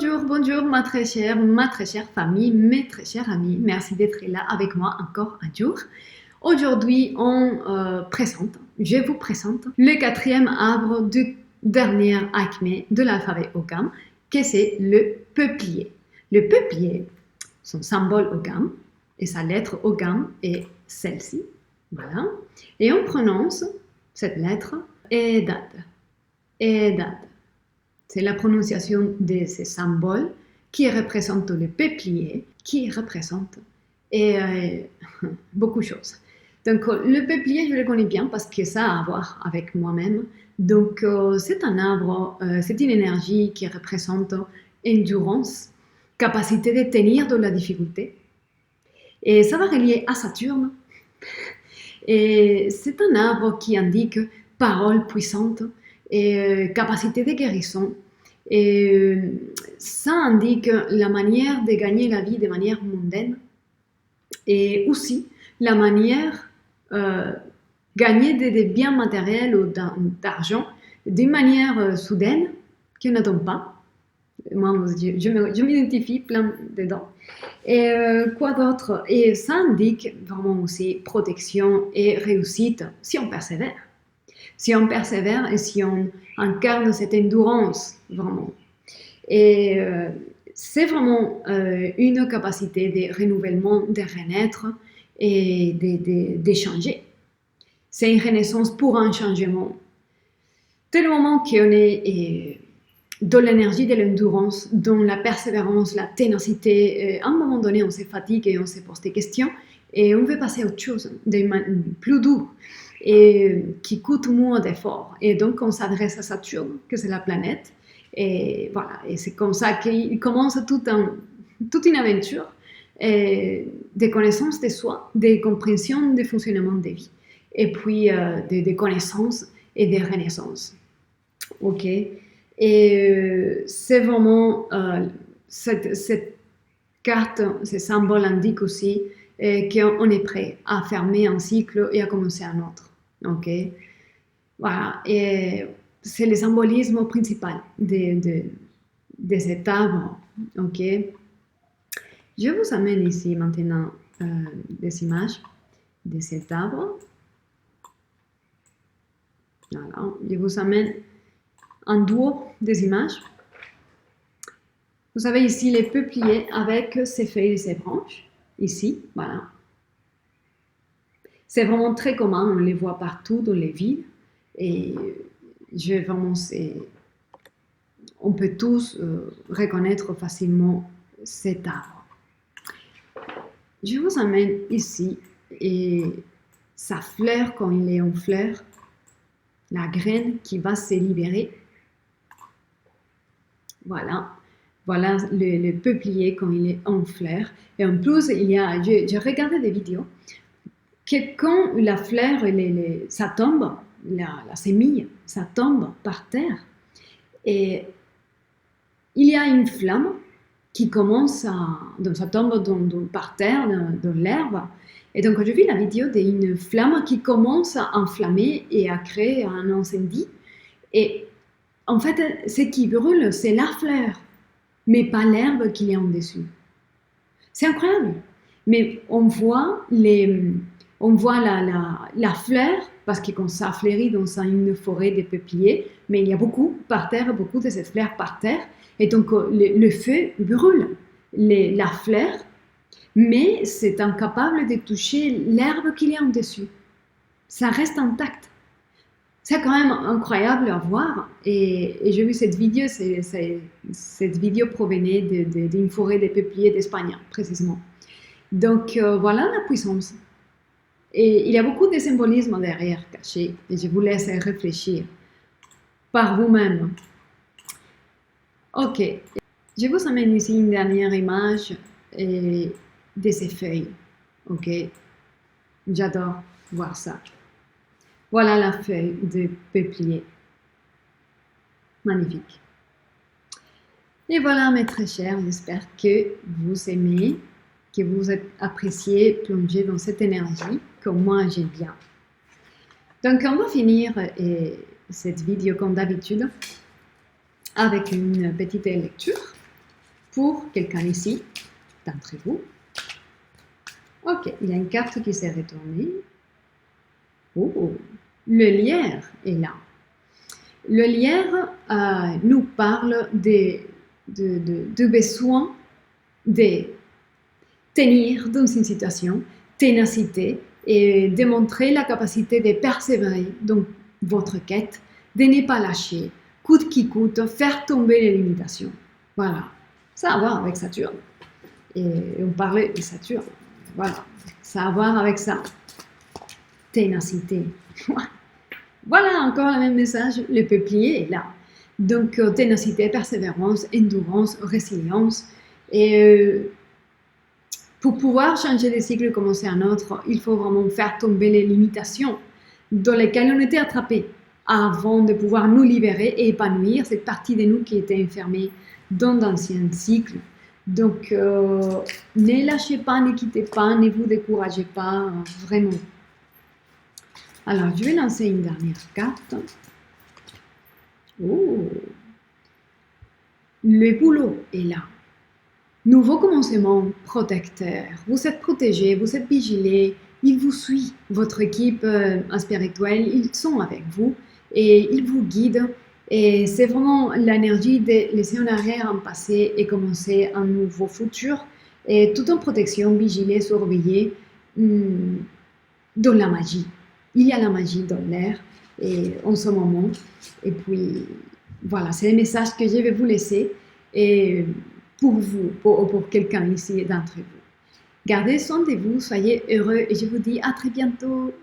Bonjour, bonjour ma très chère famille, mes très chers amis. Merci d'être là avec moi encore un jour. Aujourd'hui, je vous présente le quatrième arbre du dernier acmé de l'alphabet Ogham, que c'est le peuplier. Le peuplier, son symbole Ogham et sa lettre Ogham est celle-ci. Voilà. Et on prononce cette lettre Edad. Edad. C'est la prononciation de ces symboles qui représentent le peuplier, qui représente beaucoup de choses. Donc, le peuplier, je le connais bien parce que ça a à voir avec moi-même. Donc, c'est un arbre, c'est une énergie qui représente endurance, capacité de tenir de la difficulté. Et ça va relier à Saturne. Et c'est un arbre qui indique parole puissante et capacité de guérison. Et ça indique la manière de gagner la vie de manière mondaine et aussi la manière gagner des biens matériels ou d'argent d'une manière soudaine qu'on n'attend pas. Moi, je m'identifie plein dedans. Et quoi d'autre? Et ça indique vraiment aussi protection et réussite si on persévère. Si on persévère et si on incarne cette endurance, vraiment. Et c'est vraiment une capacité de renouvellement, de renaître et d'échanger. C'est une renaissance pour un changement. Dès le moment qu'on est dans l'énergie de l'endurance, dans la persévérance, la ténacité, à un moment donné, on se fatigue et on se pose des questions et on veut passer à autre chose, plus doux et qui coûte moins d'efforts. Et donc, on s'adresse à Saturne, que c'est la planète. Et voilà, et c'est comme ça qu'il commence toute une aventure de connaissance de soi, de compréhension des fonctionnements de vie, et puis de connaissances et de renaissance. Ok. Et c'est vraiment cette carte, ce symbole indique aussi qu'on est prêt à fermer un cycle et à commencer un autre. Ok. Voilà. Et c'est le symbolisme principal de cet arbre. Ok. Je vous amène ici maintenant des images de cet arbre. Voilà. Je vous amène un duo des images. Vous avez ici les peupliers avec ses feuilles et ses branches. Ici, voilà. C'est vraiment très commun, on les voit partout dans les villes. Et on peut tous reconnaître facilement cet arbre. Je vous amène ici et sa fleur quand il est en fleur, la graine qui va se libérer. Voilà, voilà le peuplier quand il est en fleur. Et en plus, j'ai regardé des vidéos que quand la fleur, ça tombe, la sémille, ça tombe par terre, et il y a une flamme qui commence donc ça tombe par terre, dans l'herbe. Et donc, j'ai vu la vidéo d'une flamme qui commence à enflammer et à créer un incendie. Et en fait, ce qui brûle, c'est la fleur, mais pas l'herbe qu'il y a en dessous. C'est incroyable. Mais on voit la fleur, parce que quand ça fleurit dans une forêt de peupliers, mais il y a beaucoup par terre, beaucoup de cette fleur par terre, et donc le feu brûle la fleur, mais c'est incapable de toucher l'herbe qu'il y a en dessous. Ça reste intact. C'est quand même incroyable à voir. Et j'ai vu cette vidéo, cette vidéo provenait d'une forêt de peupliers d'Espagne, précisément. Donc voilà la puissance. Et il y a beaucoup de symbolisme derrière, caché, et je vous laisse réfléchir par vous-même. Ok, je vous amène ici une dernière image de ces feuilles. Ok, j'adore voir ça. Voilà la feuille de peuplier. Magnifique. Et voilà mes très chers, j'espère que vous aimez, que vous êtes apprécié, plongé dans cette énergie que moi j'aime bien. Donc on va finir cette vidéo comme d'habitude avec une petite lecture. pour quelqu'un ici, d'entre vous. Ok, il y a une carte qui s'est retournée. Oh, le lierre est là. Le lierre nous parle de besoin de tenir dans une situation, ténacité, et démontrer la capacité de persévérer dans votre quête, de ne pas lâcher, coûte qui coûte, faire tomber les limitations. Voilà, ça a à voir avec Saturne. Et on parlait de Saturne. Voilà, ça a à voir avec ça. Ténacité. Voilà encore le même message, le peuplier est là. Donc, ténacité, persévérance, endurance, résilience. Et pour pouvoir changer de cycle et commencer un autre, il faut vraiment faire tomber les limitations dans lesquelles on était attrapés avant de pouvoir nous libérer et épanouir cette partie de nous qui était enfermée dans d'anciens cycles. Donc, ne lâchez pas, ne quittez pas, ne vous découragez pas, vraiment. Alors, je vais lancer une dernière carte. Oh, le boulot est là. Nouveau commencement protecteur. Vous êtes protégé, vous êtes vigilé, il vous suit. Votre équipe spirituelle, ils sont avec vous et ils vous guident. Et c'est vraiment l'énergie de laisser en arrière un passé et commencer un nouveau futur. Et tout en protection, vigilé, surveillé, dans la magie. Il y a la magie dans l'air et en ce moment. Et puis, voilà, c'est le message que je vais vous laisser. Et pour vous, pour quelqu'un ici d'entre vous. Gardez soin de vous, soyez heureux et je vous dis à très bientôt.